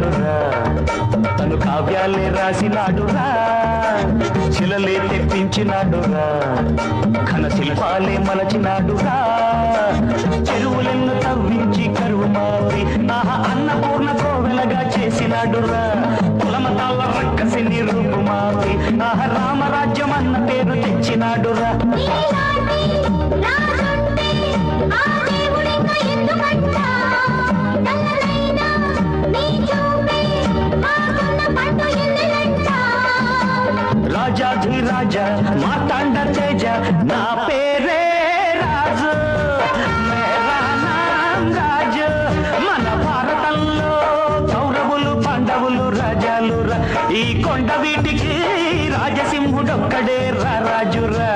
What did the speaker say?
చేసినాడురా తను కావ్యాలే రాసినాడురా శిలలే తెప్పించినాడురా ఘన శిల్పాలే మలచినాడురా చెరువులెన్ను తవ్వించి కరువు మారి ఆహా అన్నపూర్ణ కోవెలగా చేసినాడురా కులమతాల రక్కసిని రూపు మారి ఆహా రామరాజ్యం అన్న పేరు తెచ్చినాడురా రాజాధిరాజ మార్తాండ తేజ నా పేరే రాజు మేరా నామ్ రాజు మన భారతంలో కౌరవులు పాండవులు రాజాలు ఈ కొండ వీటికి రాజసింహుడొక్కడే రాజురా